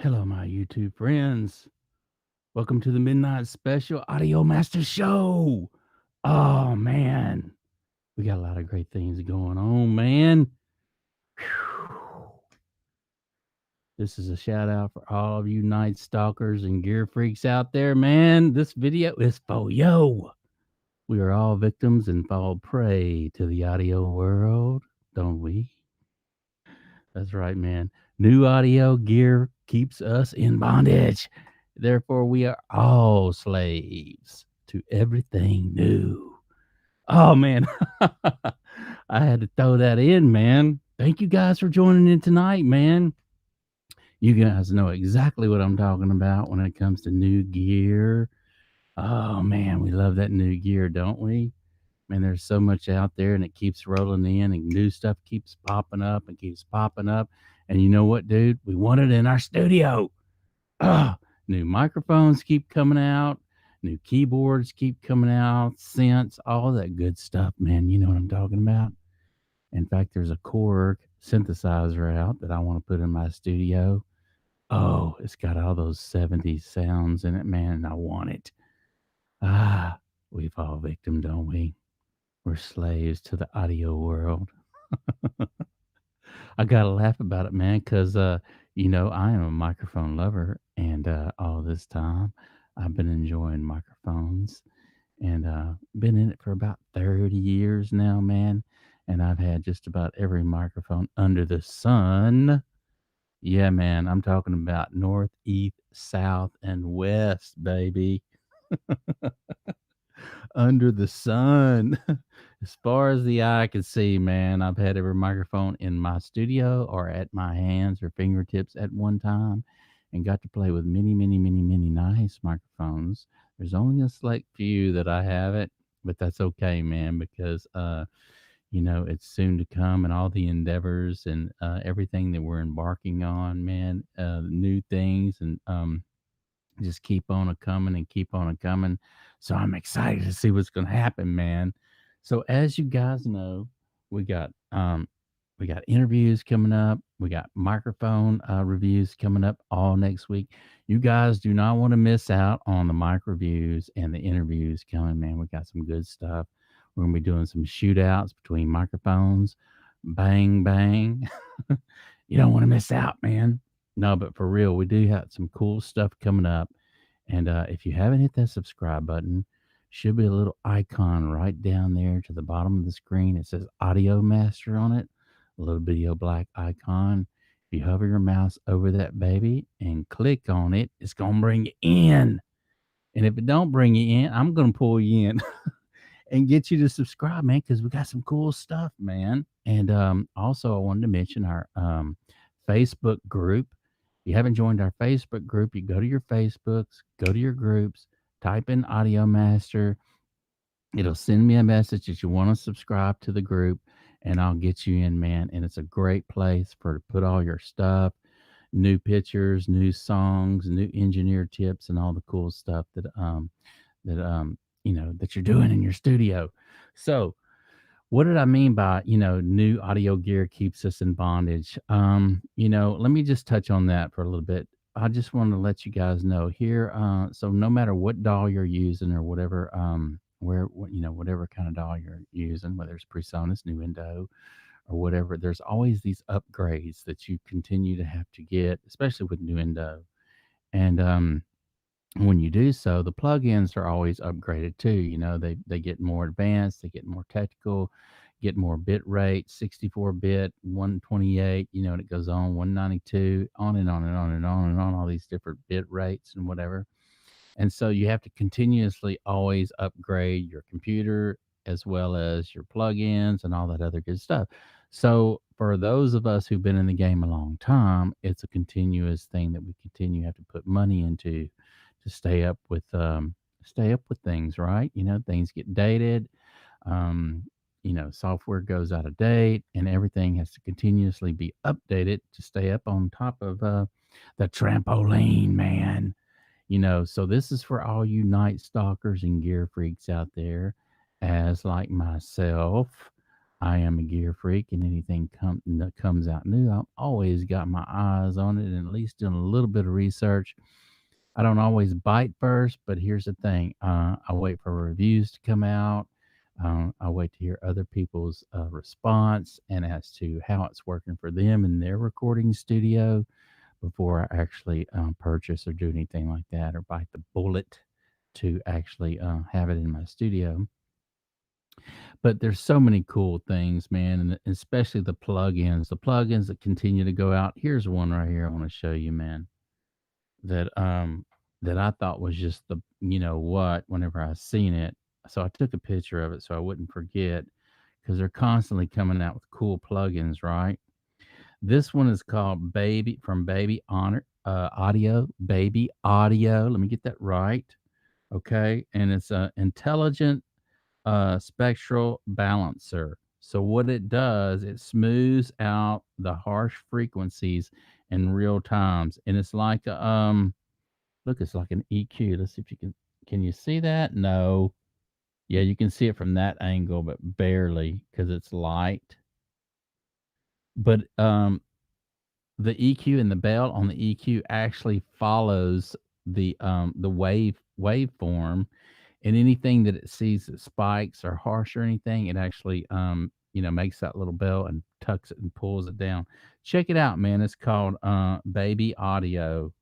Hello, my YouTube friends. Welcome to the Midnight Special Audio Master Show. Oh, man. We got a lot of great things going on, man. Whew. This is a shout out for all of you night stalkers and gear freaks out there, man. This video is for yo. We are all victims and fall prey to the audio world, don't we? That's right, man. New audio gear keeps us in bondage. Therefore, we are all slaves to everything new. Oh, man. I had to throw that in, man. Thank you guys for joining in tonight, man. You guys know exactly what I'm talking about when it comes to new gear. Oh, man. We love that new gear, don't we? Man, there's so much out there and it keeps rolling in and new stuff keeps popping up and keeps popping up. And you know what, dude? We want it in our studio. Ah, new microphones keep coming out, new keyboards keep coming out, synths, all that good stuff, man. You know what I'm talking about? In fact, there's a Korg synthesizer out that I want to put in my studio. Oh, it's got all those 70s sounds in it, man, and I want it. Ah, we fall victim, don't we? We're slaves to the audio world. I gotta laugh about it, man, because I am a microphone lover, and all this time I've been enjoying microphones, and been in it for about 30 years now, man. And I've had just about every microphone under the sun. Yeah, man, I'm talking about north, east, south, and west, baby. Under the sun. As far as the eye can see, man, I've had every microphone in my studio or at my hands or fingertips at one time and got to play with many, many, many, many nice microphones. There's only a select few that I haven't, but that's okay, man, because, it's soon to come and all the endeavors and everything that we're embarking on, man, new things and, just keep on a coming and keep on a coming. So I'm excited to see what's going to happen, man. So as you guys know, we got we got interviews coming up. We got microphone reviews coming up all next week. You guys do not want to miss out on the mic reviews and the interviews coming, man. We got some good stuff. We're gonna be doing some shootouts between microphones. Bang bang. You don't want to miss out, man. No, but for real, we do have some cool stuff coming up. And if you haven't hit that subscribe button, should be a little icon right down there to the bottom of the screen. It says Audio Master on it, a little video black icon. If you hover your mouse over that baby and click on it, it's gonna bring you in. And if it don't bring you in, I'm gonna pull you in and get you to subscribe, man, because we got some cool stuff, man. And also, I wanted to mention our Facebook group. If you haven't joined our Facebook group, you go to your Facebooks, go to your groups, type in Audio Master. It'll send me a message that you want to subscribe to the group, and I'll get you in, man. And it's a great place for to put all your stuff, new pictures, new songs, new engineer tips, and all the cool stuff that you're doing in your studio. So, what did I mean by, new audio gear keeps us in bondage? Let me just touch on that for a little bit. I just want to let you guys know here. So no matter what DAW you're using or whatever, whatever kind of DAW you're using, whether it's PreSonus, Nuendo, or whatever, there's always these upgrades that you continue to have to get, especially with Nuendo. And when you do so, the plugins are always upgraded too. They get more advanced, they get more technical, get more bit rate, 64 bit, 128, and it goes on 192, on and on and on and on and on, all these different bit rates and whatever. And so you have to continuously always upgrade your computer as well as your plugins and all that other good stuff. So for those of us who've been in the game a long time, it's a continuous thing that we continue to have to put money into to stay up with things, right? Things get dated. Um, software goes out of date and everything has to continuously be updated to stay up on top of the trampoline, man. So this is for all you night stalkers and gear freaks out there, as like myself. I am a gear freak, and anything that comes out new, I've always got my eyes on it and at least doing a little bit of research. I don't always bite first, but here's the thing: I wait for reviews to come out. I wait to hear other people's response and as to how it's working for them in their recording studio before I actually purchase or do anything like that or bite the bullet to actually have it in my studio. But there's so many cool things, man, and especially the plugins that continue to go out. Here's one right here I want to show you, man, that that I thought was just the you know what whenever I seen it. So I took a picture of it so I wouldn't forget because they're constantly coming out with cool plugins, right? This one is called Baby from Baby Honor Audio, Baby Audio. Let me get that right. Okay, and it's a intelligent spectral balancer. So what it does, it smooths out the harsh frequencies in real times, and it's like look, it's like an EQ. Let's see if you can you see that? No. Yeah, you can see it from that angle, but barely because it's light. But the EQ and the bell on the EQ actually follows the waveform, and anything that it sees that spikes or harsh or anything, it actually makes that little bell and tucks it and pulls it down. Check it out, man. It's called Baby Audio,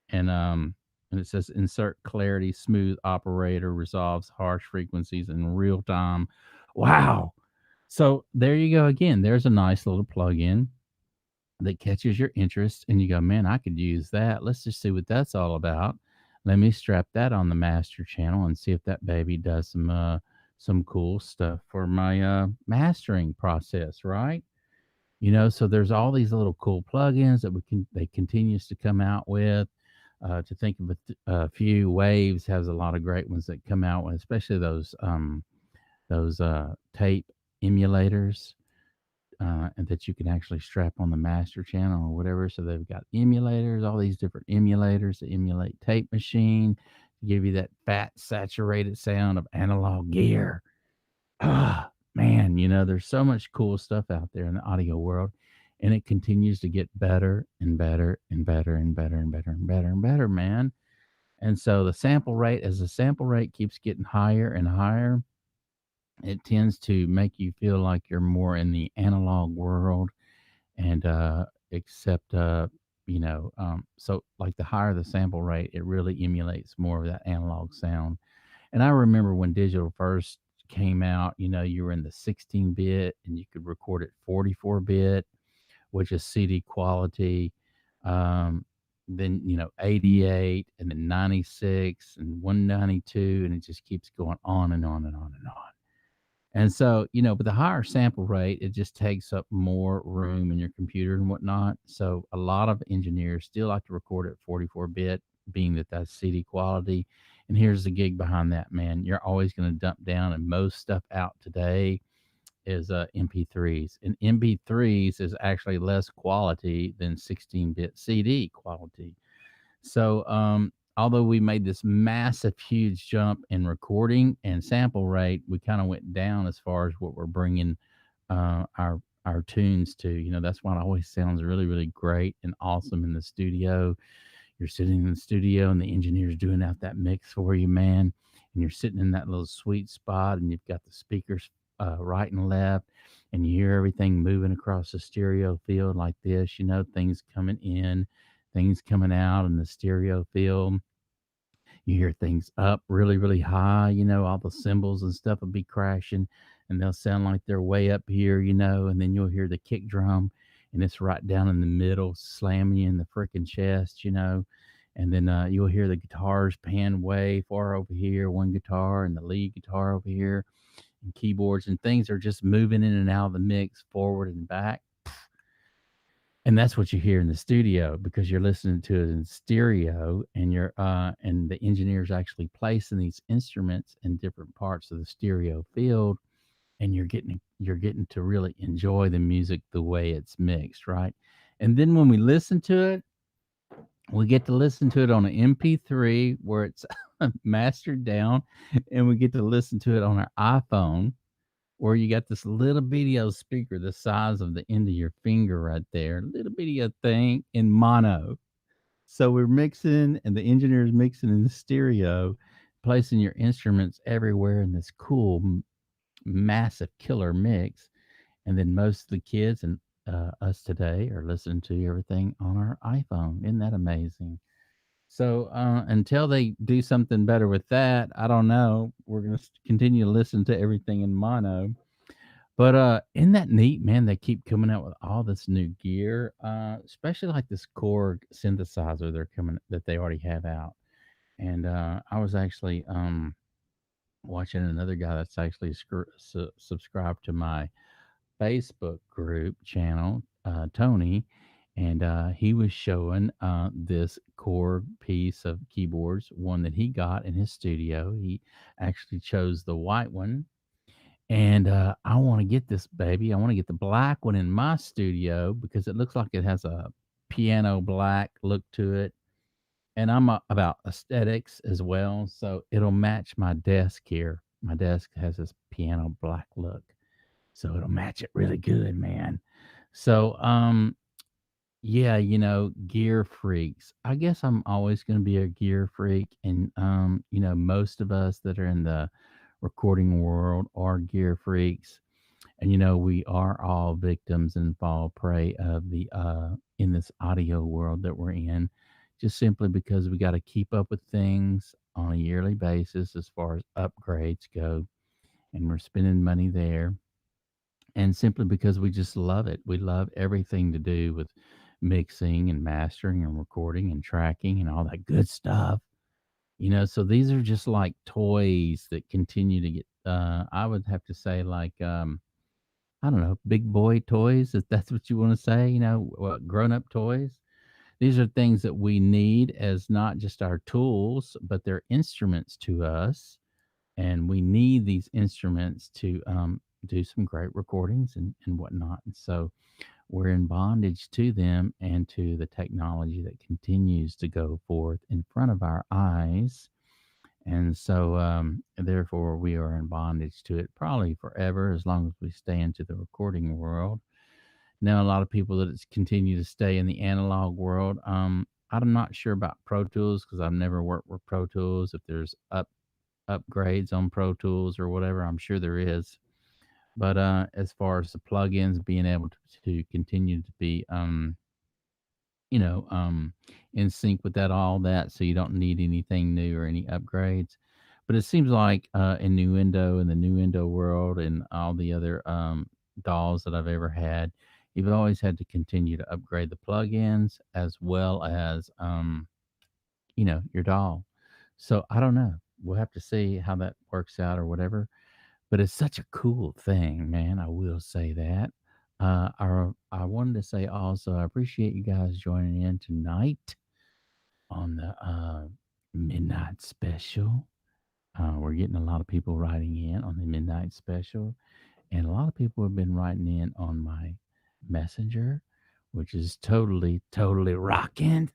and it says insert clarity, smooth operator, resolves harsh frequencies in real time. Wow. So there you go again. There's a nice little plug-in that catches your interest and you go, man, I could use that. Let's just see what that's all about. Let me strap that on the master channel and see if that baby does some cool stuff for my mastering process, right? So there's all these little cool plugins that they continues to come out with. To think of a few, Waves has a lot of great ones that come out with, especially those tape emulators and that you can actually strap on the master channel or whatever. So they've got emulators, all these different emulators to emulate tape machine to give you that fat, saturated sound of analog gear. Ah, man, there's so much cool stuff out there in the audio world, and it continues to get better and better and better and better and better and better and better, man. And so as the sample rate keeps getting higher and higher, it tends to make you feel like you're more in the analog world and except so like the higher the sample rate, it really emulates more of that analog sound. And I remember when digital first came out, you were in the 16-bit and you could record it 44-bit, which is CD quality. Then 88 and then 96 and 192, and it just keeps going on and on and on and on. And so, but the higher sample rate, it just takes up more room in your computer and whatnot. So a lot of engineers still like to record at 44-bit, being that that's CD quality. And here's the gig behind that, man. You're always going to dump down, and most stuff out today is MP3s. And MP3s is actually less quality than 16-bit CD quality. So, although we made this massive, huge jump in recording and sample rate, we kind of went down as far as what we're bringing our tunes to. That's why it always sounds really, really great and awesome in the studio. You're sitting in the studio and the engineer's doing out that mix for you, man. And you're sitting in that little sweet spot, and you've got the speakers right and left, and you hear everything moving across the stereo field like this. Things coming in, things coming out in the stereo field. You hear things up really, really high. All the cymbals and stuff will be crashing, and they'll sound like they're way up here. And then you'll hear the kick drum, and it's right down in the middle, slamming you in the freaking chest. And then you'll hear the guitars pan way far over here, one guitar and the lead guitar over here, and keyboards, and things are just moving in and out of the mix, forward and back. And that's what you hear in the studio because you're listening to it in stereo, and and the engineer's actually placing these instruments in different parts of the stereo field, and you're getting to really enjoy the music the way it's mixed, right? And then when we listen to it, we get to listen to it on an MP3 where it's mastered down, and we get to listen to it on our iPhone, where you got this little video speaker the size of the end of your finger right there, little video thing in mono. So we're mixing, and the engineer's mixing in the stereo, placing your instruments everywhere in this cool, massive killer mix. And then most of the kids and us today are listening to everything on our iPhone. Isn't that amazing? So until they do something better with that, I don't know. We're going to continue to listen to everything in mono. But isn't that neat, man? They keep coming out with all this new gear, especially like this Korg synthesizer they're coming that they already have out. And I was actually watching another guy that's actually subscribed to my Facebook group channel, Tony, and he was showing this Korg piece of keyboards, one that he got in his studio. He actually chose the white one, and I want to get this baby. I want to get the black one in my studio because it looks like it has a piano black look to it. And I'm about aesthetics as well. So it'll match my desk here. My desk has this piano black look. So it'll match it really good, man. So, yeah, gear freaks. I guess I'm always going to be a gear freak. And, most of us that are in the recording world are gear freaks. And, we are all victims and fall prey of in this audio world that we're in, just simply because we got to keep up with things on a yearly basis as far as upgrades go. And we're spending money there, and simply because we just love it. We love everything to do with mixing and mastering and recording and tracking and all that good stuff. So these are just like toys that continue to get I would have to say like I don't know, big boy toys, if that's what you want to say, what grown up toys. These are things that we need as not just our tools, but they're instruments to us, and we need these instruments to do some great recordings and whatnot. And so we're in bondage to them and to the technology that continues to go forth in front of our eyes. And so, therefore, we are in bondage to it probably forever as long as we stay into the recording world. Now, a lot of people that continue to stay in the analog world. I'm not sure about Pro Tools because I've never worked with Pro Tools. If there's upgrades on Pro Tools or whatever, I'm sure there is. But as far as the plugins, being able to continue to be, you know, um, in sync with that, all that, so you don't need anything new or any upgrades. But it seems like in the Nuendo world, and all the other dolls that I've ever had, you've always had to continue to upgrade the plugins as well as, your doll. So I don't know. We'll have to see how that works out or whatever, but it's such a cool thing, man. I will say that. I wanted to say also, I appreciate you guys joining in tonight on the midnight special. We're getting a lot of people writing in on the midnight special, and a lot of people have been writing in on my messenger, which is totally, totally rocking.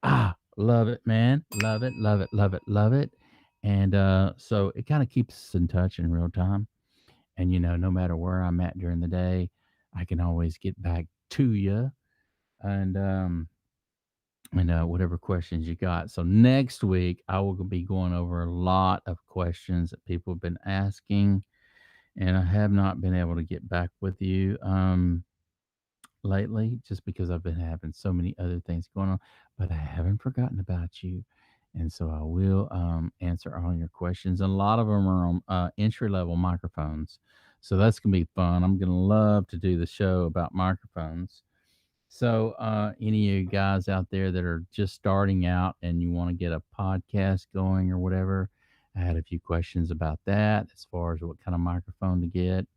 Love it, man. Love it, love it, love it, love it. And so it kind of keeps us in touch in real time. And, no matter where I'm at during the day, I can always get back to you, and whatever questions you got. So next week, I will be going over a lot of questions that people have been asking, and I have not been able to get back with you. Lately, just because I've been having so many other things going on, but I haven't forgotten about you. And so I will answer all your questions. And a lot of them are on entry level microphones. So that's going to be fun. I'm going to love to do the show about microphones. So, any of you guys out there that are just starting out and you want to get a podcast going or whatever, I had a few questions about that as far as what kind of microphone to get.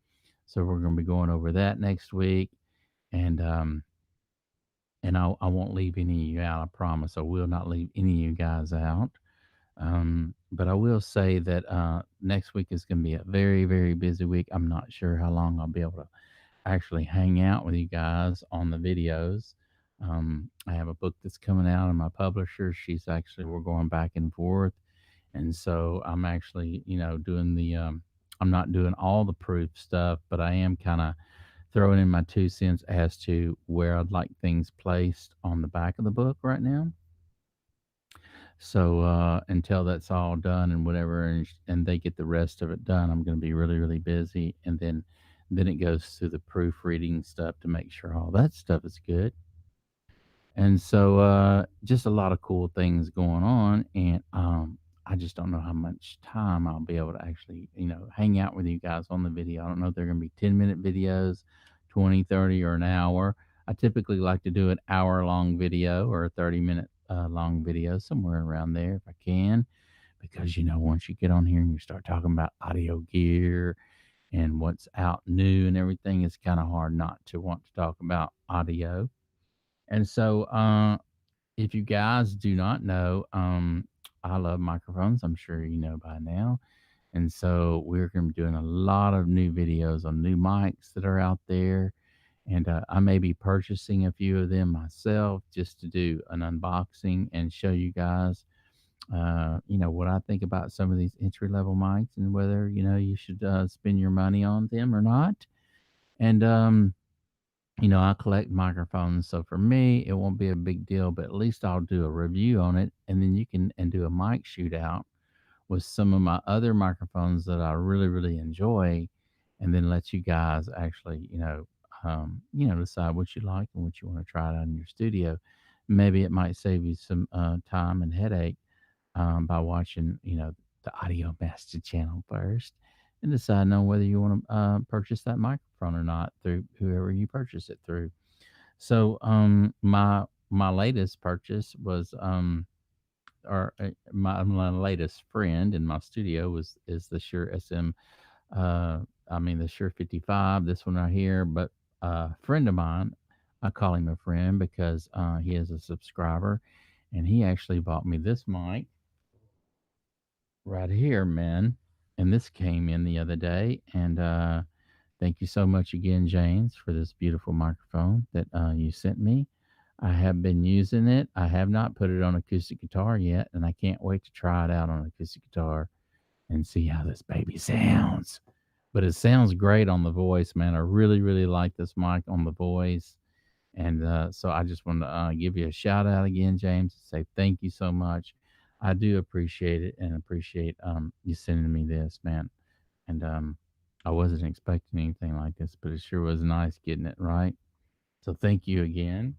So, we're going to be going over that next week. And I won't leave any of you out. I promise. I will not leave any of you guys out. But I will say that next week is going to be a very, very busy week. I'm not sure how long I'll be able to actually hang out with you guys on the videos. I have a book that's coming out, and my publisher, we're going back and forth. And so I'm actually, doing the I'm not doing all the proof stuff, but I am kind of throwing in my 2 cents as to where I'd like things placed on the back of the book right now. So until that's all done and whatever, and they get the rest of it done, I'm going to be really really busy, and then it goes through the proofreading stuff to make sure all that stuff is good. And so just a lot of cool things going on, and I just don't know how much time I'll be able to actually hang out with you guys on the video. I don't know if they're going to be 10-minute videos, 20, 30, or an hour. I typically like to do an hour long video or a 30-minute long video, somewhere around there if I can, because once you get on here and you start talking about audio gear and what's out new and everything, it's kind of hard not to want to talk about audio. And so if you guys do not know, I love microphones. I'm sure you know by now. And so we're going to be doing a lot of new videos on new mics that are out there. And I may be purchasing a few of them myself just to do an unboxing and show you guys, what I think about some of these entry level mics and whether, you should spend your money on them or not. And, I collect microphones, so for me, it won't be a big deal, but at least I'll do a review on it, and then you can and do a mic shootout with some of my other microphones that I really, really enjoy, and then let you guys actually, decide what you like and what you want to try out in your studio. Maybe it might save you some time and headache by watching, the Audio Master channel first and deciding on whether you want to purchase that microphone or not through whoever you purchase it through. So, my latest purchase was, or my latest friend in my studio is the Shure SM. Uh, I mean the Shure 55. This one right here, but a friend of mine, I call him a friend because he is a subscriber, and he actually bought me this mic right here, man. And this came in the other day, and thank you so much again, James, for this beautiful microphone that you sent me. I have been using it. I have not put it on acoustic guitar yet, and I can't wait to try it out on acoustic guitar and see how this baby sounds. But it sounds great on the voice, man. I really, really like this mic on the voice. And so I just want to give you a shout out again, James, and say thank you so much. I do appreciate it and appreciate you sending me this, man. And I wasn't expecting anything like this, but it sure was nice getting it right. So thank you again.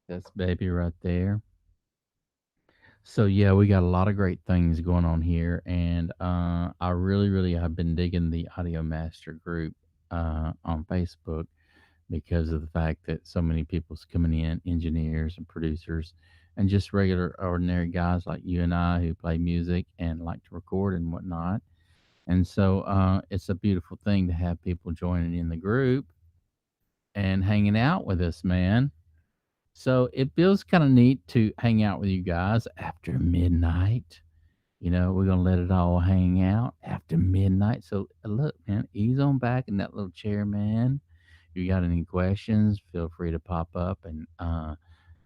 That's baby right there. So yeah, we got a lot of great things going on here, and I really, really have been digging the Audio Master group on Facebook because of the fact that so many people's coming in, engineers and producers, and just regular, ordinary guys like you and I who play music and like to record and whatnot. And so it's a beautiful thing to have people joining in the group and hanging out with us, man. So it feels kind of neat to hang out with you guys after midnight. We're going to let it all hang out after midnight. So look, man, ease on back in that little chair, man. If you got any questions, feel free to pop up and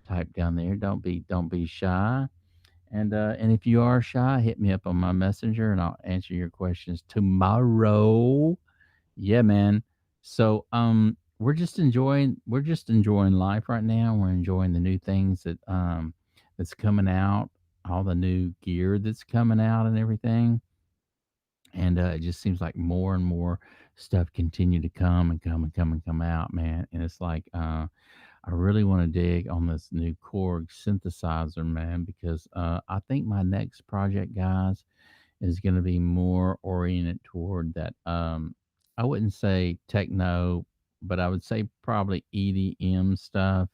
type down there. Don't be shy. And if you are shy, hit me up on my messenger and I'll answer your questions tomorrow. Yeah, man. So we're just enjoying life right now. We're enjoying the new things that's coming out, all the new gear that's coming out and everything. And it just seems like more and more stuff continue to come and come and come and come out, man. And it's like I really want to dig on this new Korg synthesizer, man, because I think my next project, guys, is going to be more oriented toward that. I wouldn't say techno, but I would say probably EDM stuff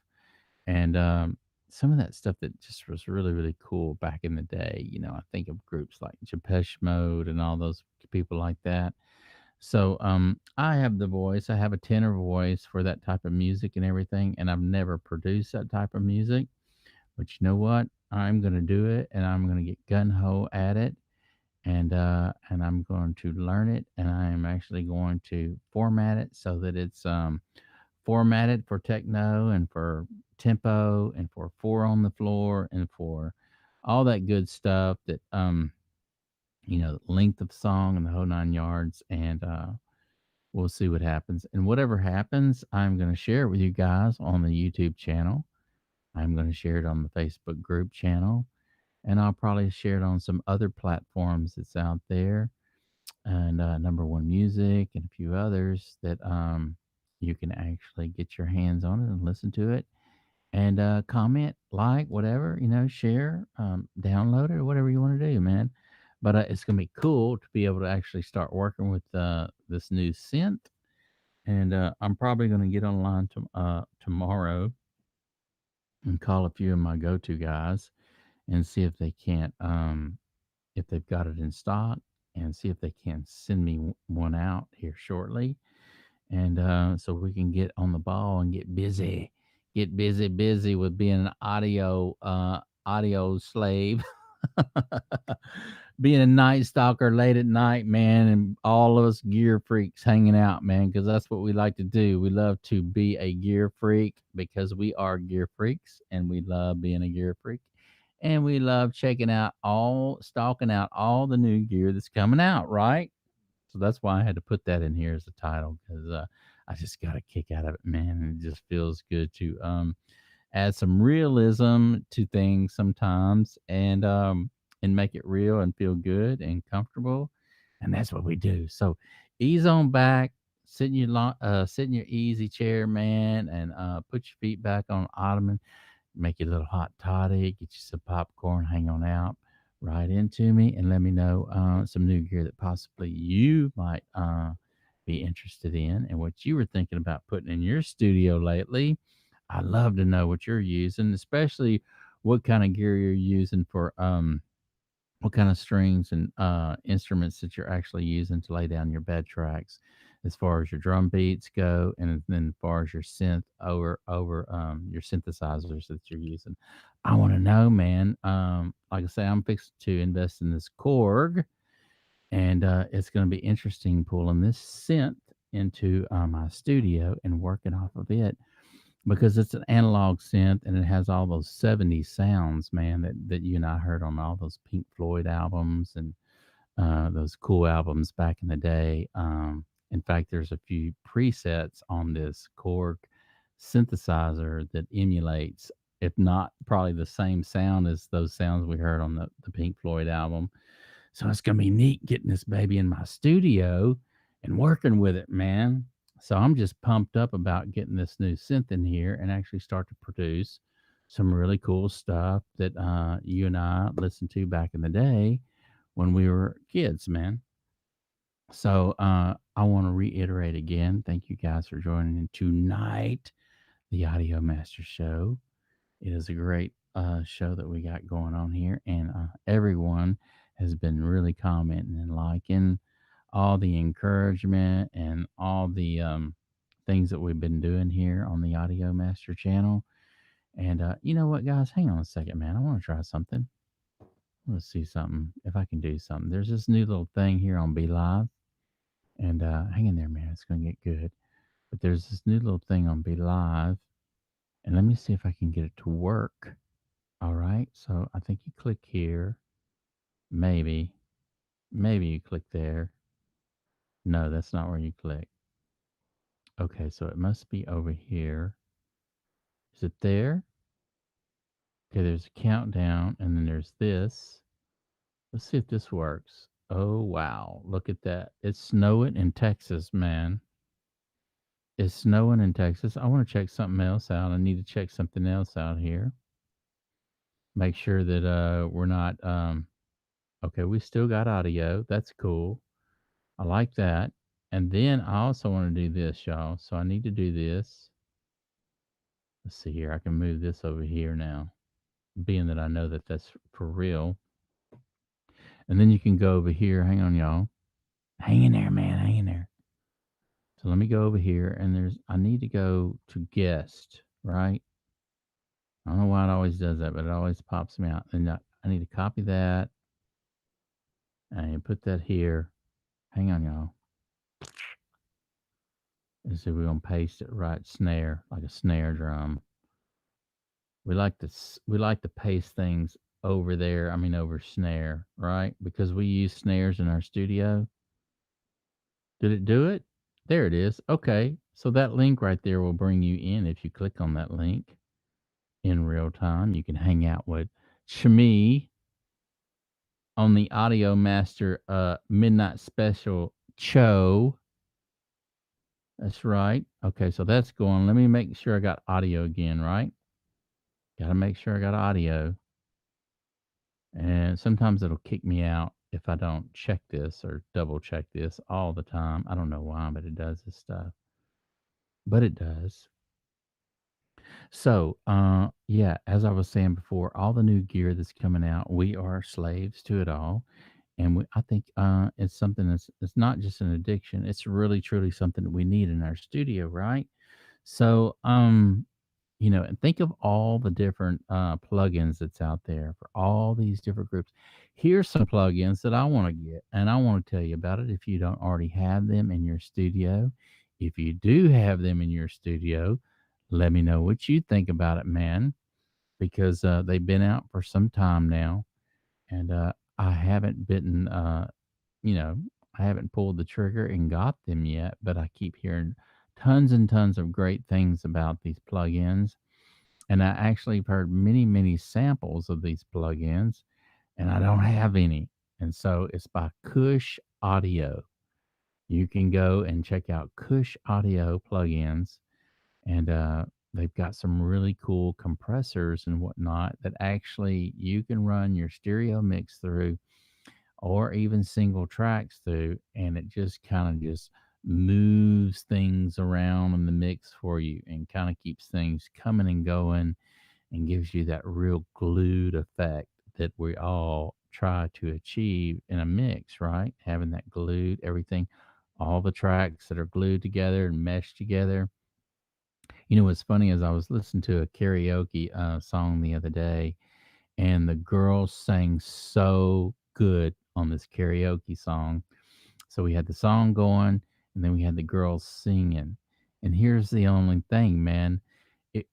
and some of that stuff that just was really, really cool back in the day. I think of groups like Depeche Mode and all those people like that. So I have the voice. I have a tenor voice for that type of music and everything, and I've never produced that type of music. But you know what? I'm gonna do it, and I'm gonna get gun ho at it, and I'm going to learn it, and I am actually going to format it so that it's formatted for techno and for tempo and for four on the floor and for all that good stuff that length of song and the whole 9 yards. And we'll see what happens. And whatever happens, I'm going to share it with you guys on the YouTube channel. I'm going to share it on the Facebook group channel. And I'll probably share it on some other platforms that's out there, and Number One Music and a few others that you can actually get your hands on it and listen to it, and comment, like, whatever, share, download it, or whatever you want to do, man. But it's gonna be cool to be able to actually start working with this new synth, and I'm probably gonna get online tomorrow and call a few of my go-to guys and see if they can't, if they've got it in stock, and see if they can send me one out here shortly, and so we can get on the ball and get busy with being an audio slave, being a night stalker late at night, man, and all of us gear freaks hanging out, man, because that's what we like to do. We love to be a gear freak because we are gear freaks, and we love being a gear freak, and we love stalking out all the new gear that's coming out, right? So that's why I had to put that in here as a title, because I just got a kick out of it, man. And it just feels good to add some realism to things sometimes, and make it real and feel good and comfortable, and that's what we do. So ease on back, sit in your easy chair, man, and put your feet back on the ottoman. Make you a little hot toddy, get you some popcorn, hang on out right into me, and let me know some new gear that possibly you might be interested in, and what you were thinking about putting in your studio lately. I'd love to know what you're using, especially what kind of gear you're using for what kind of strings and instruments that you're actually using to lay down your bed tracks, as far as your drum beats go, and then as far as your synth over your synthesizers that you're using. I want to know, man. Like I say, I'm fixed to invest in this Korg, and it's going to be interesting pulling this synth into my studio and working off of it, because it's an analog synth and it has all those 70s sounds, man, that you and I heard on all those Pink Floyd albums, and those cool albums back in the day. In fact, there's a few presets on this Korg synthesizer that emulates, if not probably the same sound as those sounds we heard on the Pink Floyd album. So it's gonna be neat getting this baby in my studio and working with it, man. So I'm just pumped up about getting this new synth in here and actually start to produce some really cool stuff that you and I listened to back in the day when we were kids, man. So I want to reiterate again, thank you guys for joining in tonight, the Audio Master Show. It is a great show that we got going on here, and everyone has been really commenting and liking all the encouragement and all the things that we've been doing here on the Audio Master channel. And you know what, guys? Hang on a second, man. I want to try something. Let's see something, if I can do something. There's this new little thing here on Be Live, and hang in there, man. It's going to get good. But there's this new little thing on Be Live, and let me see if I can get it to work. All right. So I think you click here. Maybe. Maybe you click there. No, that's not where you click. Okay, so it must be over here. Is it there? Okay, there's a countdown, and then there's this. Let's see if this works. Oh, wow. Look at that. It's snowing in Texas, man. It's snowing in Texas. I want to check something else out. I need to check something else out here. Make sure that we're not okay, we still got audio. That's cool. I like that. And then I also want to do this, y'all. So I need to do this. Let's see here. I can move this over here now, being that I know that that's for real. And then you can go over here. Hang on, y'all. Hang in there, man. Hang in there. So let me go over here, and I need to go to guest, right? I don't know why it always does that, but it always pops me out. And I need to copy that and put that here. Hang on, y'all. And so we're gonna paste it right snare, like a snare drum. We like to paste things over there. I mean, over snare, right? Because we use snares in our studio. Did it do it? There it is. Okay. So that link right there will bring you in. If you click on that link in real time, you can hang out with Shmi on the Audio Master Midnight Special Cho. That's right. Okay, so that's going. Let me make sure I got audio again, right? Got to make sure I got audio. And sometimes it'll kick me out if I don't check this or double check this all the time. I don't know why, but it does this stuff. But it does. So, yeah, as I was saying before, all the new gear that's coming out, we are slaves to it all. And I think it's something it's not just an addiction. It's really, truly something that we need in our studio, right? So, and think of all the different plugins that's out there for all these different groups. Here's some plugins that I want to get, and I want to tell you about it if you don't already have them in your studio. If you do have them in your studio, let me know what you think about it, man, because they've been out for some time now, and I haven't bitten, you know, I haven't pulled the trigger and got them yet, but I keep hearing tons and tons of great things about these plugins. And I actually have heard many, many samples of these plugins, and I don't have any. And so it's by Kush Audio. You can go and check out Kush Audio plugins, and they've got some really cool compressors and whatnot that actually you can run your stereo mix through or even single tracks through, and it just kind of just moves things around in the mix for you and kind of keeps things coming and going and gives you that real glued effect that we all try to achieve in a mix, right? Having that glued everything, all the tracks that are glued together and meshed together. What's funny is I was listening to a karaoke song the other day, and the girls sang so good on this karaoke song. So we had the song going, and then we had the girls singing. And here's the only thing, man.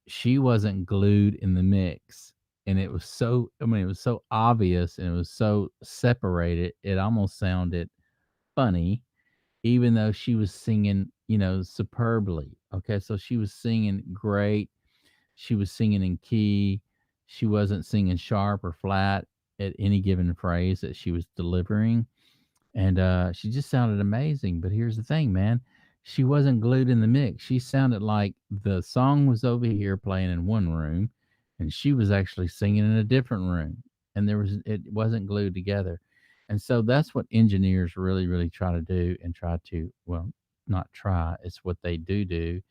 She wasn't glued in the mix. And it was so, I mean, it was so obvious and it was so separated. It almost sounded funny, even though she was singing, superbly. Okay. So she was singing great. She was singing in key. She wasn't singing sharp or flat at any given phrase that she was delivering, and she just sounded amazing. But here's the thing, man, she wasn't glued in the mix. She sounded like the song was over here playing in one room, and she was actually singing in a different room, and it wasn't glued together. And so that's what engineers really, really try to do, and try to, well, not try, it's what they do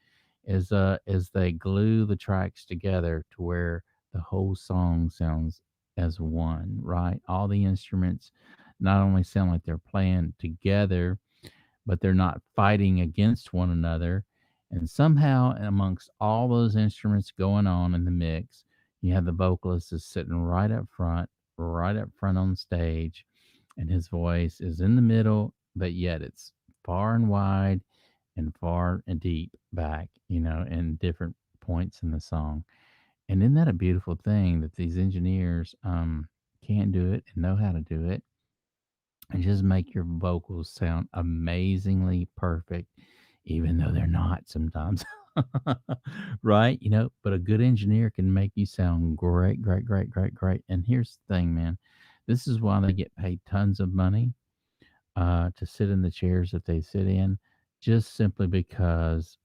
is they glue the tracks together to where the whole song sounds as one, right? All the instruments not only sound like they're playing together, but they're not fighting against one another. And somehow, amongst all those instruments going on in the mix, you have the vocalist is sitting right up front on stage, and his voice is in the middle, but yet it's far and wide and far and deep back, in different points in the song. And isn't that a beautiful thing that these engineers can do it and know how to do it and just make your vocals sound amazingly perfect, even though they're not sometimes. Right? But a good engineer can make you sound great, great, great, great, great. And here's the thing, man. This is why they get paid tons of money to sit in the chairs that they sit in, just simply because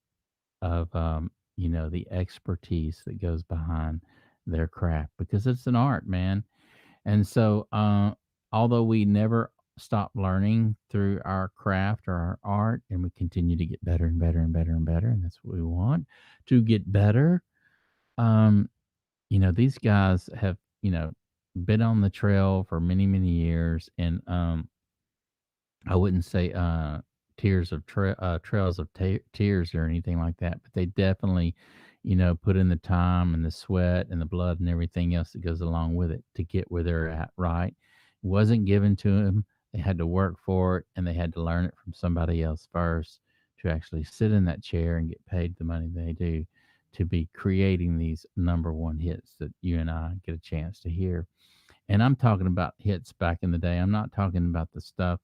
of the expertise that goes behind their craft, because it's an art, man. And so although we never stop learning through our craft or our art, and we continue to get better and better and better and better, and that's what we want, to get better. um these guys have been on the trail for many, many years, and I wouldn't say trails of tears or anything like that, but they definitely, put in the time and the sweat and the blood and everything else that goes along with it to get where they're at. Right? It wasn't given to them. They had to work for it, and they had to learn it from somebody else first to actually sit in that chair and get paid the money they do to be creating these number one hits that you and I get a chance to hear. And I'm talking about hits back in the day. I'm not talking about the stuff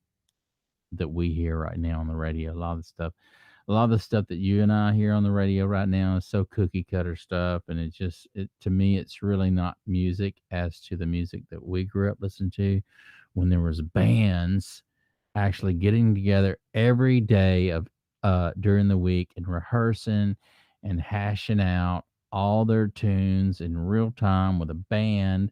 that we hear right now on the radio. A lot of the stuff that you and I hear on the radio right now is so cookie cutter stuff, and it to me it's really not music as to the music that we grew up listening to when there was bands actually getting together every day of during the week and rehearsing and hashing out all their tunes in real time with a band,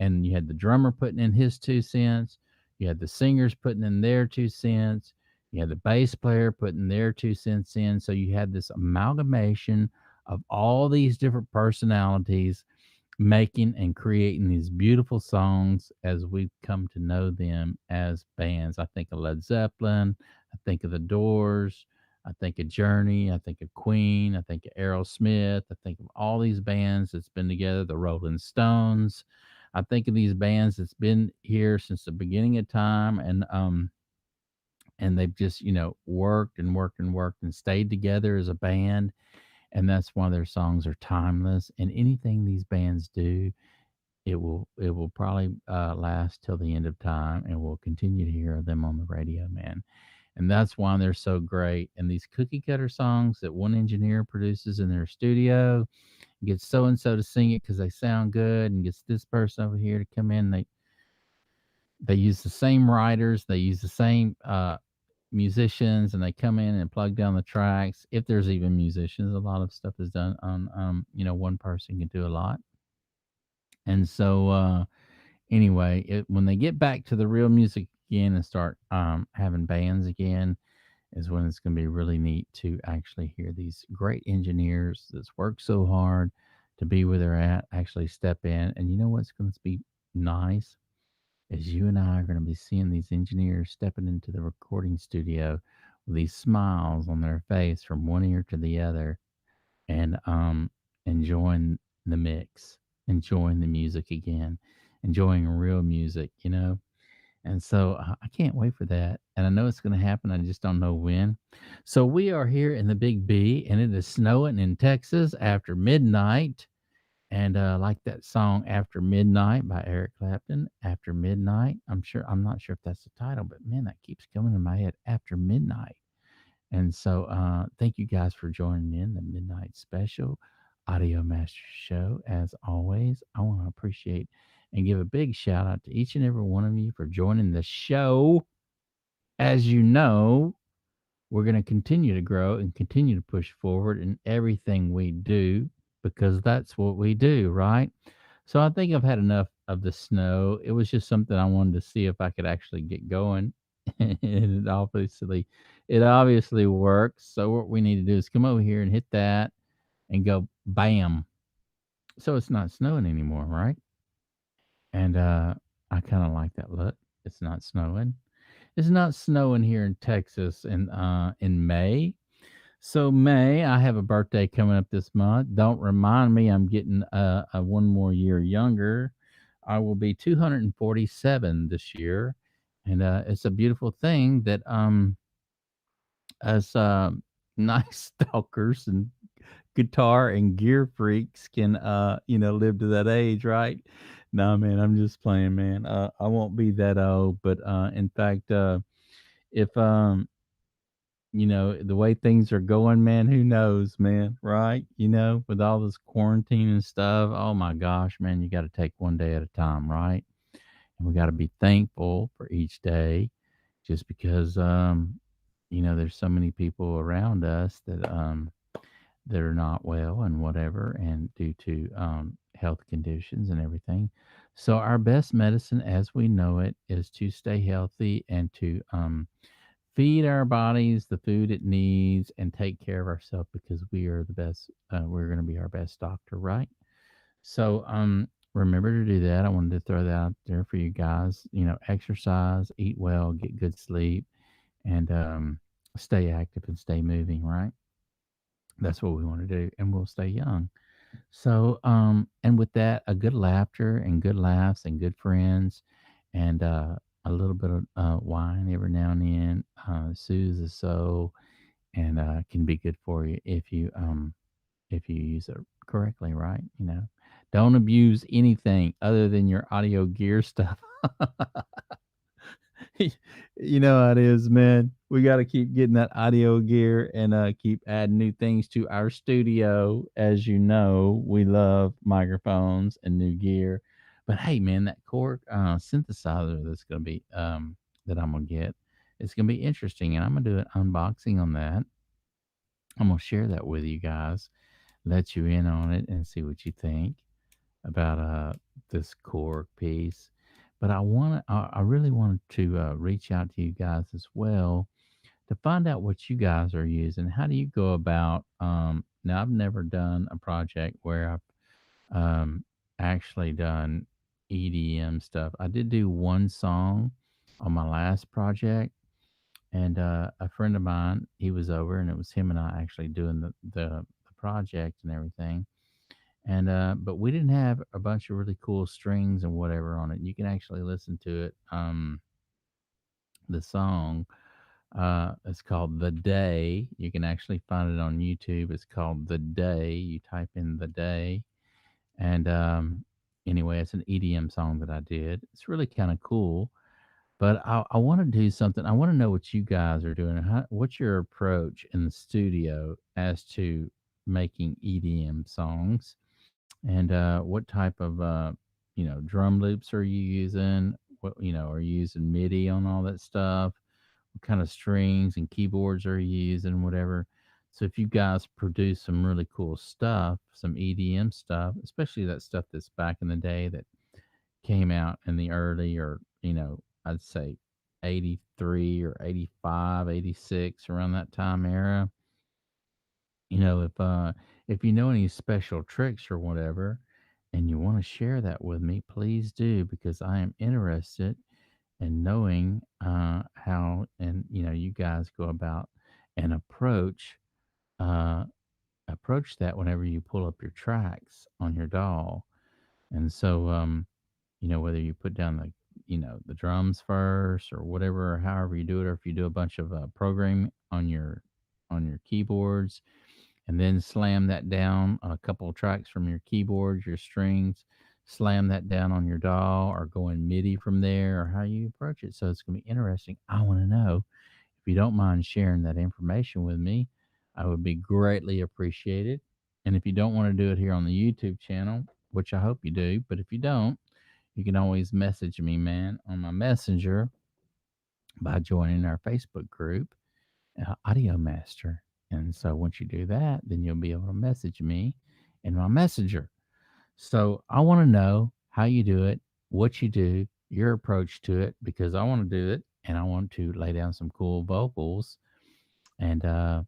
and you had the drummer putting in his 2 cents, you had the singers putting in their 2 cents, you had the bass player putting their 2 cents in. So you had this amalgamation of all these different personalities making and creating these beautiful songs as we've come to know them as bands. I think of Led Zeppelin, I think of The Doors, I think of Journey, I think of Queen, I think of Aerosmith, I think of all these bands that's been together, the Rolling Stones. I think of these bands that's been here since the beginning of time, and they've just, worked and worked and worked and stayed together as a band, and that's why their songs are timeless. And anything these bands do, it will probably last till the end of time, and we'll continue to hear them on the radio, man. And that's why they're so great. And these cookie cutter songs that one engineer produces in their studio, gets so and so to sing it because they sound good, and gets this person over here to come in. They use the same writers, they use the same musicians, and they come in and plug down the tracks. If there's even musicians, a lot of stuff is done on one person can do a lot. And so anyway, when they get back to the real music again and start having bands again, is when it's going to be really neat to actually hear these great engineers that's worked so hard to be where they're at actually step in. And you know what's going to be nice is you and I are going to be seeing these engineers stepping into the recording studio with these smiles on their face from one ear to the other, and enjoying the mix, enjoying the music again, enjoying real music. And so I can't wait for that. And I know it's going to happen. I just don't know when. So we are here in the Big B, and it is snowing in Texas after midnight. And like that song "After Midnight" by Eric Clapton, "After Midnight." I'm not sure if that's the title, but man, that keeps coming in my head. After midnight. And so, thank you guys for joining in the Midnight Special Audio Master Show. As always, I want to appreciate and give a big shout out to each and every one of you for joining the show. As you know, we're going to continue to grow and continue to push forward in everything we do because that's what we do, right? So I think I've had enough of the snow. It was just something I wanted to see if I could actually get going. And it obviously works. So what we need to do is come over here and hit that and go bam. So it's not snowing anymore, right? And I kind of like that look. It's not snowing. It's not snowing here in Texas in May. So May, I have a birthday coming up this month. Don't remind me, I'm getting a one more year younger. I will be 247 this year, and it's a beautiful thing that as nice stalkers and guitar and gear freaks can live to that age, right? No, man, I'm just playing, man. I won't be that old, but in fact, if the way things are going, man, who knows, man, right? With all this quarantine and stuff, oh my gosh, man, you got to take one day at a time, right? And we got to be thankful for each day just because, there's so many people around us that are not well and whatever, and due to health conditions and everything. So, our best medicine as we know it is to stay healthy and to, feed our bodies the food it needs and take care of ourselves because we are the best. We're going to be our best doctor, right? So, remember to do that. I wanted to throw that out there for you guys. Exercise, eat well, get good sleep, and stay active and stay moving, right? That's what we want to do, and we'll stay young. So, and with that, a good laughter and good laughs and good friends, and a little bit of wine every now and then soothes the soul, and can be good for you if you use it correctly, right? Don't abuse anything other than your audio gear stuff. You know how it is, man. We got to keep getting that audio gear and keep adding new things to our studio. As you know, we love microphones and new gear. But hey, man, that Korg synthesizer that I'm gonna get, it's gonna be interesting, and I'm gonna do an unboxing on that. I'm gonna share that with you guys, let you in on it, and see what you think about this core piece. But I really wanted to reach out to you guys as well to find out what you guys are using. How do you go about? Now, I've never done a project where I've actually done EDM stuff. I did do one song on my last project, and a friend of mine, he was over, and it was him and I actually doing the project and everything, and but we didn't have a bunch of really cool strings and whatever on it. You can actually listen to it. The song, it's called The Day. You can actually find it on YouTube. It's called The Day. You type in The Day, and anyway, it's an EDM song that I did. It's really kind of cool. But I want to do something. I want to know what you guys are doing. What's your approach in the studio as to making EDM songs? And what type of drum loops are you using? What are you using MIDI on all that stuff? What kind of strings and keyboards are you using? Whatever. So if you guys produce some really cool stuff, some EDM stuff, especially that stuff that's back in the day that came out in the early or I'd say 83 or 85, 86, around that time era. If you know any special tricks or whatever, and you want to share that with me, please do, because I am interested in knowing how and you guys go about and uh, approach that whenever you pull up your tracks on your doll. And so, whether you put down the drums first or whatever, or however you do it, or if you do a bunch of programming on your keyboards and then slam that down a couple of tracks from your keyboards, your strings, slam that down on your DAW, or go in MIDI from there, or how you approach it. So it's going to be interesting. I want to know. If you don't mind sharing that information with me, I would be greatly appreciated. And if you don't want to do it here on the YouTube channel, which I hope you do, but if you don't, you can always message me, man, on my messenger by joining our Facebook group, Audio Master. And so once you do that, then you'll be able to message me in my messenger. So I want to know how you do it, what you do, your approach to it, because I want to do it and I want to lay down some cool vocals. And, I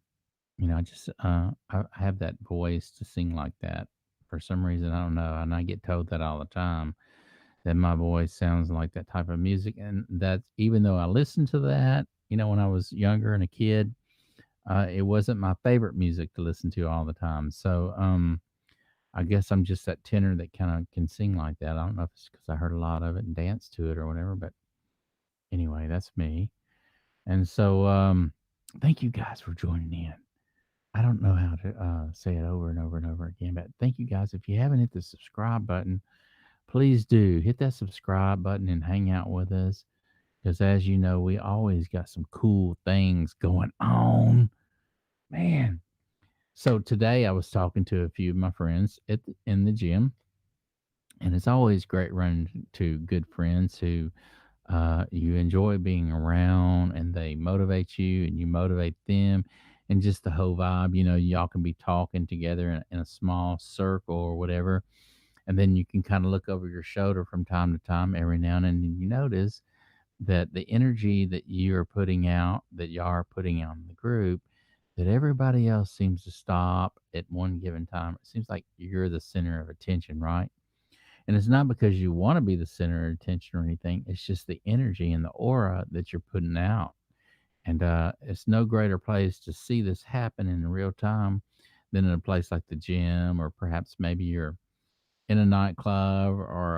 have that voice to sing like that for some reason. I don't know. And I get told that all the time, that my voice sounds like that type of music. And that's even though I listened to that, when I was younger and a kid, it wasn't my favorite music to listen to all the time. So, I guess I'm just that tenor that kind of can sing like that. I don't know if it's because I heard a lot of it and danced to it or whatever, but anyway, that's me. And so, thank you guys for joining in. I don't know how to say it over and over and over again, but thank you guys. If you haven't hit the subscribe button, please do hit that subscribe button and hang out with us. Because as you know, we always got some cool things going on, man. So today I was talking to a few of my friends in the gym, and it's always great running to good friends who you enjoy being around, and they motivate you and you motivate them, and just the whole vibe. Y'all can be talking together in a small circle or whatever, and then you can kind of look over your shoulder from time to time every now and then, and you notice that the energy that you're putting out, that y'all are putting out in the group, that everybody else seems to stop at one given time. It seems like you're the center of attention, right? And it's not because you want to be the center of attention or anything. It's just the energy and the aura that you're putting out. And it's no greater place to see this happen in real time than in a place like the gym, or perhaps maybe you're in a nightclub or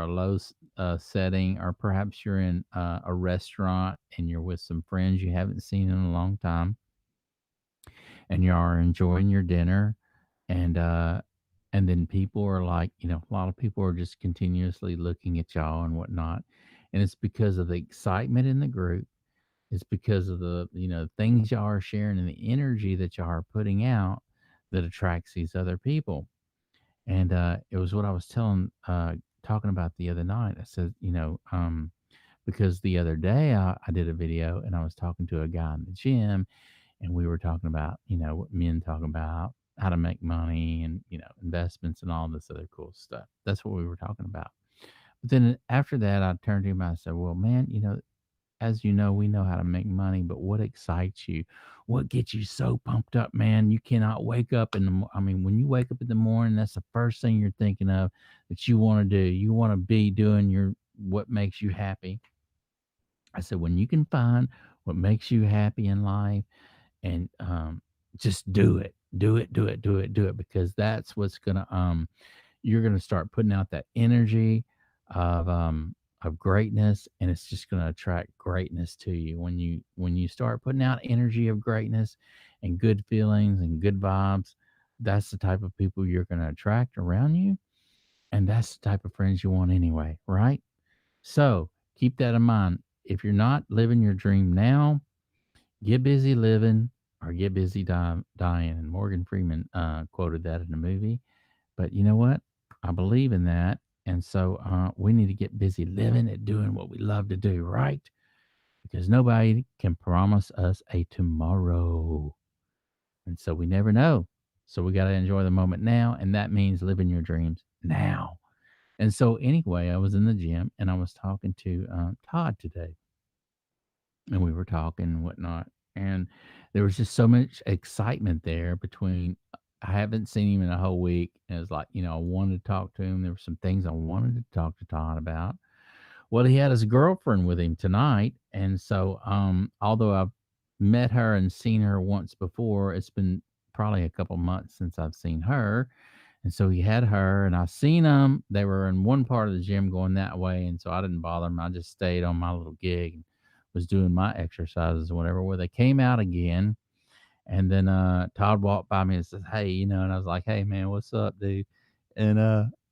a setting, or perhaps you're in a restaurant and you're with some friends you haven't seen in a long time, and you are enjoying your dinner, and And then people are like, a lot of people are just continuously looking at y'all and whatnot. And it's because of the excitement in the group. It's because of the, things y'all are sharing and the energy that y'all are putting out that attracts these other people. And it was what I was talking about the other night. I said, because the other day I did a video and I was talking to a guy in the gym, and we were talking about, what men talk about, how to make money and, investments and all this other cool stuff. That's what we were talking about. But then after that, I turned to him and I said, well, man, as you know, we know how to make money, but what excites you? What gets you so pumped up, man? You cannot wake up I mean, when you wake up in the morning, that's the first thing you're thinking of that you want to do. You want to be doing what makes you happy. I said, when you can find what makes you happy in life and just do it, do it, do it, do it, do it, because that's what's gonna you're gonna start putting out that energy of greatness, and it's just gonna attract greatness to you when you start putting out energy of greatness and good feelings and good vibes. That's the type of people you're gonna attract around you, and that's the type of friends you want anyway, right? So keep that in mind. If you're not living your dream now, get busy living or get busy dying. And Morgan Freeman quoted that in the movie. But you know what? I believe in that. And so we need to get busy living and doing what we love to do, right? Because nobody can promise us a tomorrow. And so we never know. So we got to enjoy the moment now. And that means living your dreams now. And so, anyway, I was in the gym and I was talking to Todd today, and we were talking and whatnot. And there was just so much excitement there between. I haven't seen him in a whole week. And it was like, I wanted to talk to him. There were some things I wanted to talk to Todd about. Well, he had his girlfriend with him tonight. And so, although I've met her and seen her once before, it's been probably a couple months since I've seen her. And so he had her, and I seen them. They were in one part of the gym going that way, and so I didn't bother them. I just stayed on my little gig and was doing my exercises or whatever. Well, they came out again, and then Todd walked by me and says, "Hey, and I was like, "Hey, man, what's up, dude?" And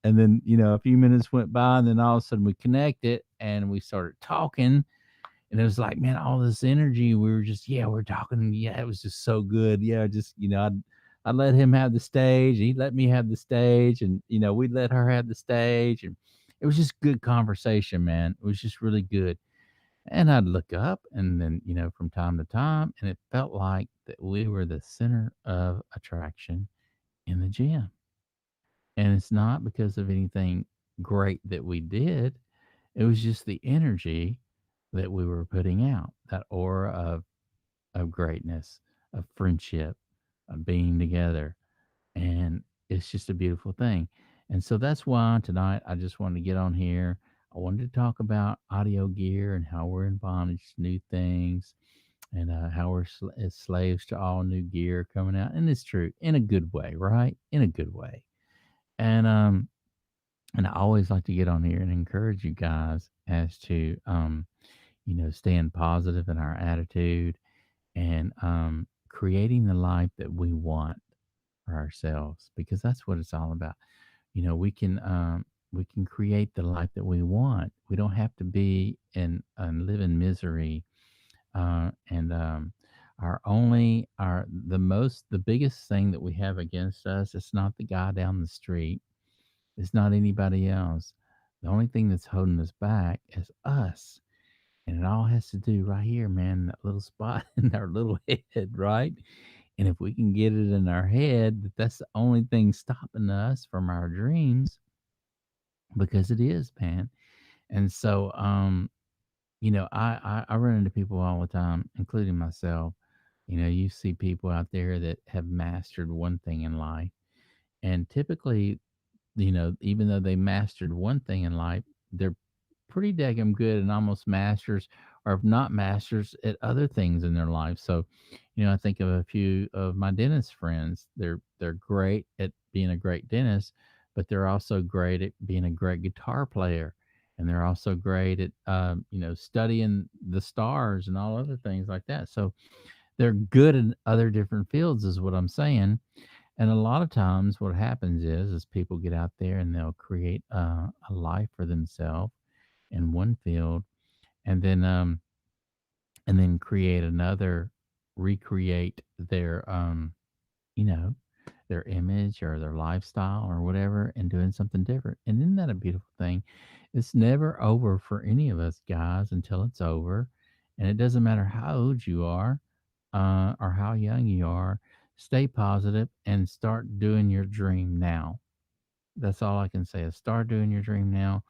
and then a few minutes went by, and then all of a sudden we connected and we started talking, and it was like, man, all this energy. We were just, yeah, we're talking. Yeah, it was just so good. Yeah, just, I let him have the stage. He let me have the stage. And, we let her have the stage. And it was just good conversation, man. It was just really good. And I'd look up and then, from time to time, and it felt like that we were the center of attraction in the gym. And it's not because of anything great that we did. It was just the energy that we were putting out, that aura of greatness, of friendship, of being together. And it's just a beautiful thing. And so that's why tonight I just wanted to get on here. I wanted to talk about audio gear and how we're in bondage to new things, and how we're as slaves to all new gear coming out. And it's true in a good way, right? In a good way. And I always like to get on here and encourage you guys as to staying positive in our attitude, and creating the life that we want for ourselves, because that's what it's all about. We can create the life that we want. We don't have to be in and live in misery. And the biggest thing that we have against us, it's not the guy down the street. It's not anybody else. The only thing that's holding us back is us. And it all has to do right here, man, that little spot in our little head, right? And if we can get it in our head that that's the only thing stopping us from our dreams, because it is, man. And so, I run into people all the time, including myself. You see people out there that have mastered one thing in life, and typically, even though they mastered one thing in life, they're pretty daggum good and almost masters, or if not masters, at other things in their life. So, I think of a few of my dentist friends. They're great at being a great dentist, but they're also great at being a great guitar player, and they're also great at studying the stars and all other things like that. So they're good in other different fields, is what I'm saying. And a lot of times, what happens is people get out there and they'll create a life for themselves in one field, and then create another, recreate their you know, their image or their lifestyle or whatever, and doing something different. And isn't that a beautiful thing? It's never over for any of us guys until it's over. And it doesn't matter how old you are or how young you are. Stay positive and start doing your dream now. That's all I can say is start doing your dream now.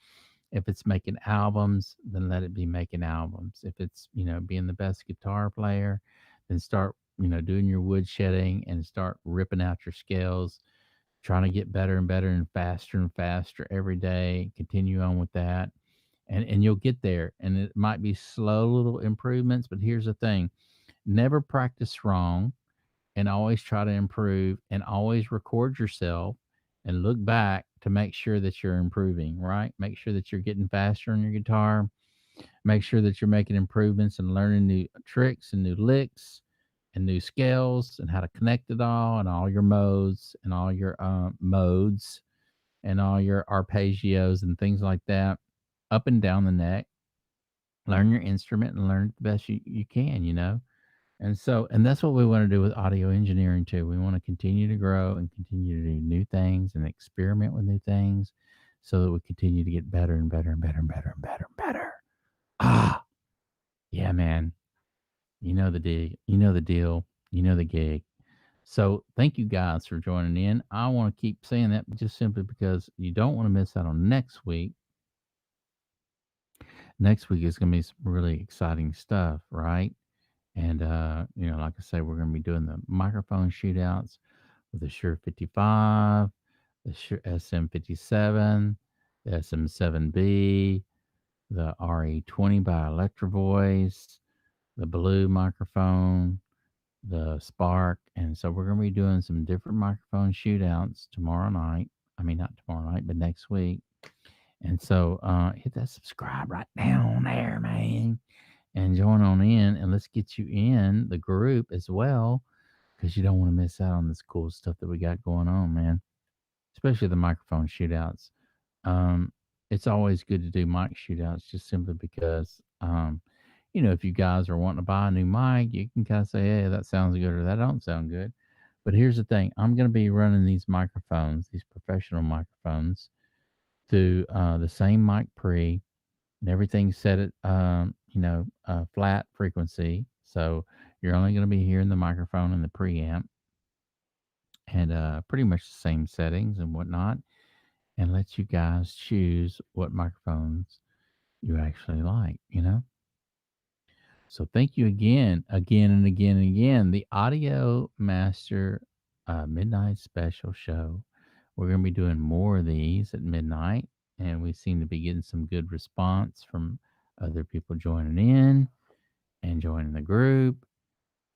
If it's making albums, then let it be making albums. If it's, being the best guitar player, then start, doing your woodshedding and start ripping out your scales, trying to get better and faster every day. Continue on with that. And you'll get there. And it might be slow little improvements, but here's the thing. Never practice wrong, and always try to improve, and always record yourself and look back to make sure that you're improving, right? Make sure that you're getting faster on your guitar. Make sure that you're making improvements and learning new tricks and new licks and new scales and how to connect it all and all your modes and all your modes and all your arpeggios and things like that up and down the neck. Learn your instrument and learn it the best you can. And that's what we want to do with audio engineering too. We want to continue to grow and continue to do new things and experiment with new things so that we continue to get better and better and better and better and better and better. Ah, yeah, man. You know the deal. You know the gig. So thank you guys for joining in. I want to keep saying that just simply because you don't want to miss out on next week. Next week is going to be some really exciting stuff, right? And like I say, we're going to be doing the microphone shootouts with the Shure 55, the Shure SM57, the SM7B, the RE20 by Electro Voice, the Blue microphone, the Spark. And so we're going to be doing some different microphone shootouts tomorrow night. I mean, not tomorrow night, but next week. And so hit that subscribe right now on there, man, and join on in, and let's get you in the group as well, because you don't want to miss out on this cool stuff that we got going on, man. Especially the microphone shootouts. Um, it's always good to do mic shootouts, just simply because, if you guys are wanting to buy a new mic, you can kind of say, "Hey, that sounds good," or "That don't sound good." But here's the thing: I'm going to be running these microphones, these professional microphones, through the same mic pre, and everything's set at flat frequency. So you're only going to be hearing the microphone and the preamp, and pretty much the same settings and whatnot, and let you guys choose what microphones you actually like. So thank you again and again and again. The Audio Master Midnight Special Show. We're going to be doing more of these at midnight, and we seem to be getting some good response from other people joining in and joining the group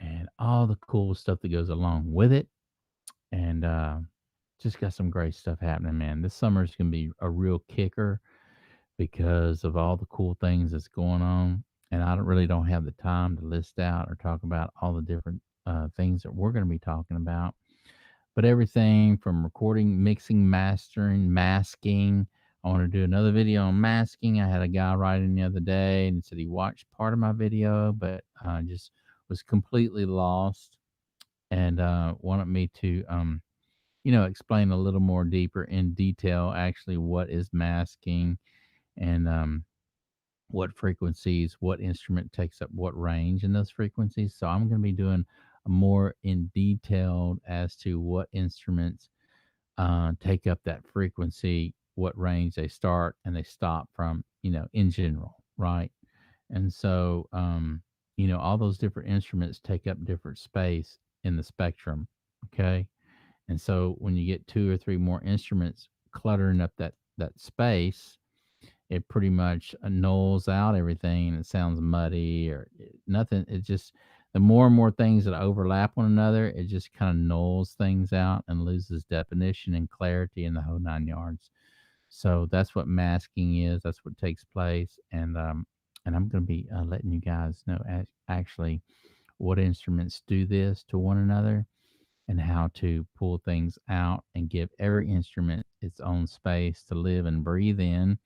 and all the cool stuff that goes along with it. And just got some great stuff happening, man. This summer is going to be a real kicker because of all the cool things that's going on. And I don't have the time to list out or talk about all the different things that we're going to be talking about. But everything from recording, mixing, mastering, masking. I want to do another video on masking. I had a guy write in the other day and said he watched part of my video, but just was completely lost, and wanted me to, explain a little more deeper in detail actually what is masking, and what frequencies, what instrument takes up what range in those frequencies. So I'm going to be doing a more in detailed as to what instruments take up that frequency, what range they start and they stop from, in general, right? And so, all those different instruments take up different space in the spectrum. Okay. And so when you get two or three more instruments cluttering up that space, it pretty much nulls out everything. It sounds muddy or nothing. It just, the more and more things that overlap one another, it just kind of nulls things out and loses definition and clarity in the whole 9 yards. So that's what masking is. That's what takes place. And I'm going to be letting you guys know actually what instruments do this to one another. and how to pull things out and give every instrument its own space to live and breathe in.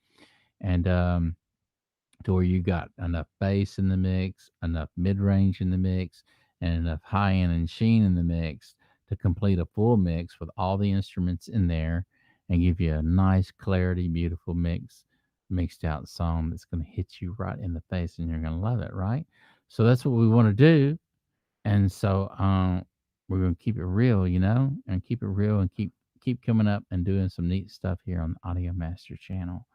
And to where you got enough bass in the mix, enough mid range in the mix, and enough high end and sheen in the mix to complete a full mix with all the instruments in there and give you a nice clarity, beautiful mixed out song that's going to hit you right in the face and you're going to love it, right? So that's what we want to do. And so we're going to keep it real, and keep it real and keep coming up and doing some neat stuff here on the Audio Master channel.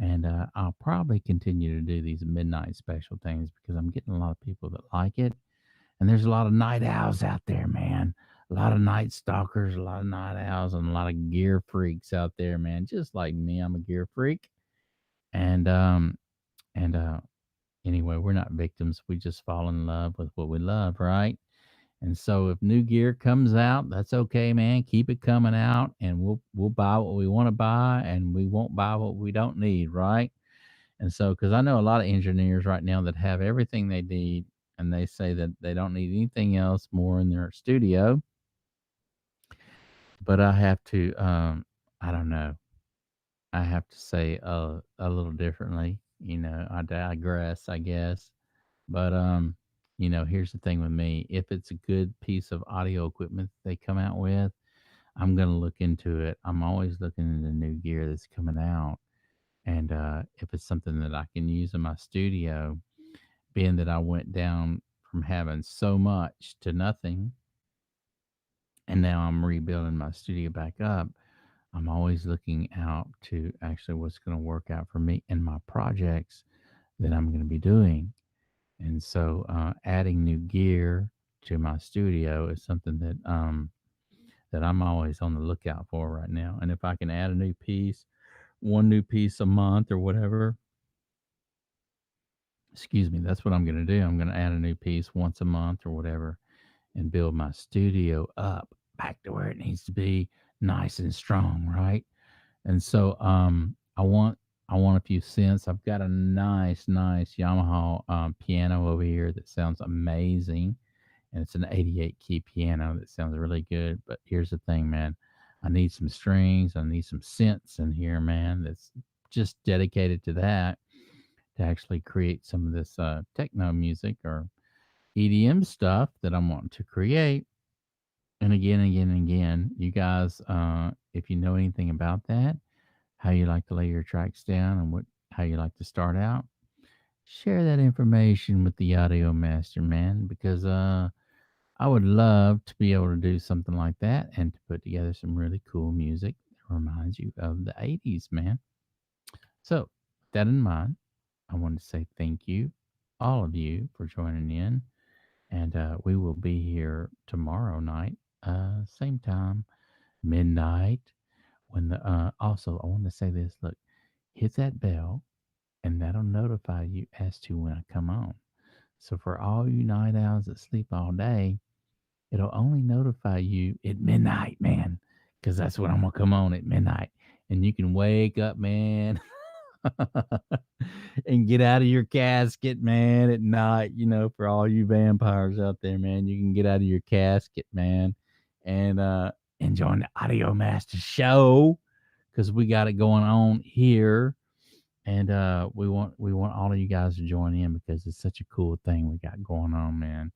And I'll probably continue to do these midnight special things because I'm getting a lot of people that like it. And there's a lot of night owls out there, man. A lot of night stalkers, a lot of night owls, and a lot of gear freaks out there, man. Just like me, I'm a gear freak. And and anyway, we're not victims. We just fall in love with what we love, right? And so if new gear comes out, that's okay, man. Keep it coming out, and we'll buy what we want to buy, and we won't buy what we don't need, right? And so, because I know a lot of engineers right now that have everything they need, and they say that they don't need anything else more in their studio. But I have to, I don't know, I have to say a little differently. I digress, I guess. But here's the thing with me: if it's a good piece of audio equipment they come out with, I'm gonna look into it. I'm always looking into new gear that's coming out, and if it's something that I can use in my studio, being that I went down from having so much to nothing, and now I'm rebuilding my studio back up. I'm always looking out to actually what's going to work out for me and my projects that I'm going to be doing. And so, adding new gear to my studio is something that I'm always on the lookout for right now. And if I can add a new piece, one new piece a month or whatever, excuse me, that's what I'm going to do. I'm going to add a new piece once a month or whatever and build my studio up back to where it needs to be, nice and strong, right? And so I want a few cents. I've got a nice Yamaha piano over here that sounds amazing, and it's an 88 key piano that sounds really good. But here's the thing, man. I need some strings. I need some synths in here, man. That's just dedicated to that to actually create some of this techno music or EDM stuff that I'm wanting to create. And again, you guys, if you know anything about that, how you like to lay your tracks down and how you like to start out, share that information with the audio master, man, because I would love to be able to do something like that and to put together some really cool music that reminds you of the 80s, man. So, with that in mind, I want to say thank you, all of you, for joining in. And we will be here tomorrow night, same time, midnight. Also, I want to say this, look, hit that bell and that'll notify you as to when I come on. So for all you night owls that sleep all day, it'll only notify you at midnight, man, because that's when I'm gonna come on at midnight, and you can wake up, man, and get out of your casket, man, at night. For all you vampires out there, man, you can get out of your casket, man, and enjoy the Audio Master show because we got it going on here. And we want all of you guys to join in because it's such a cool thing we got going on, man.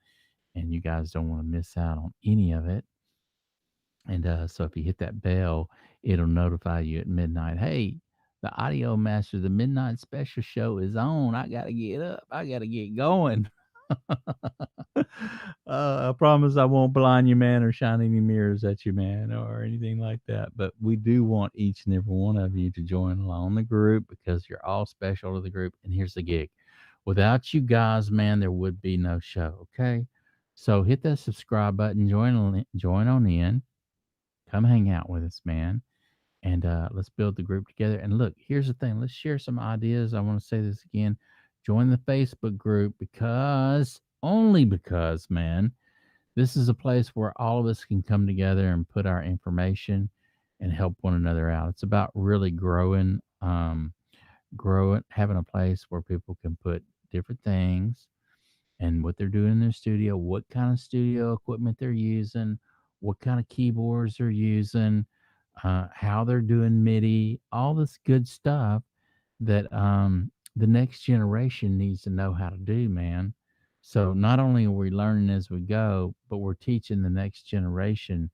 And you guys don't want to miss out on any of it. And so if you hit that bell, it'll notify you at midnight. Hey, the Audio Master, the Midnight Special Show is on. I gotta get up. I gotta get going. I promise I won't blind you, man, or shine any mirrors at you, man, or anything like that. But we do want each and every one of you to join along the group because you're all special to the group. And here's the gig: without you guys, man, there would be no show. Okay, so hit that subscribe button, join on in, come hang out with us, man, and let's build the group together. And look, here's the thing: let's share some ideas. I want to say this again: join the Facebook group because only because, man, this is a place where all of us can come together and put our information and help one another out. It's about really growing, having a place where people can put different things and what they're doing in their studio, what kind of studio equipment they're using, what kind of keyboards they're using, how they're doing MIDI, all this good stuff that the next generation needs to know how to do, man. So not only are we learning as we go, but we're teaching the next generation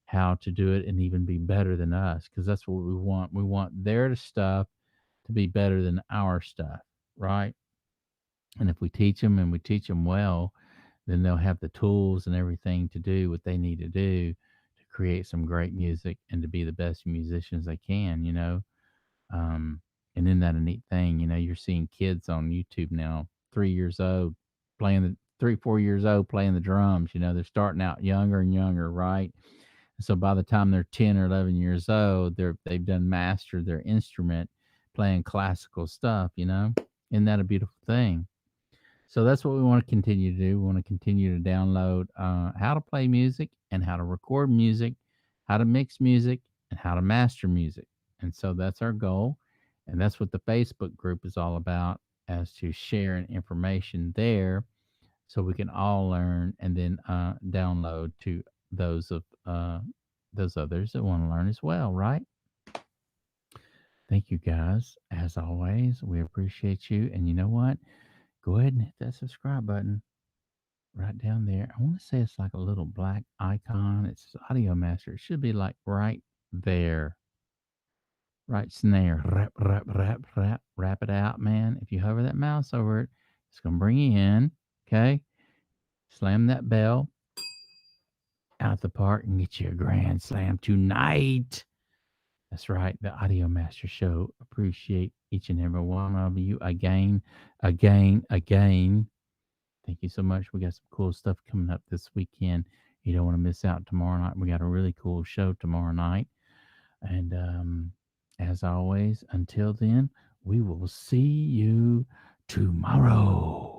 how to do it and even be better than us, because that's what we want. We want their stuff to be better than our stuff, right? And if we teach them and we teach them well, then they'll have the tools and everything to do what they need to do to create some great music and to be the best musicians they can, you know. Um, and isn't that a neat thing? You know, you're seeing kids on YouTube now, 3 years old, playing the 3, 4 years old, playing the drums. You know, they're starting out younger and younger, right? So by the time they're 10 or 11 years old, they've done mastered their instrument, playing classical stuff. You know, isn't that a beautiful thing? So that's what we want to continue to do. We want to continue to download how to play music and how to record music, how to mix music, and how to master music. And so that's our goal. And that's what the Facebook group is all about, as to sharing information there so we can all learn and then download to those of those others that want to learn as well, right? Thank you guys. As always, we appreciate you. And you know what? Go ahead and hit that subscribe button right down there. I want to say it's like a little black icon. It's Audio Master. It should be like right there, right snare. Rap, rap, rap, rap, wrap it out, man. If you hover that mouse over it, it's going to bring you in. Okay. Slam that bell out the park and get you a grand slam tonight. That's right. The Audio Master Show. Appreciate each and every one of you again, again, again. Thank you so much. We got some cool stuff coming up this weekend. You don't want to miss out tomorrow night. We got a really cool show tomorrow night. And as always, until then, we will see you tomorrow.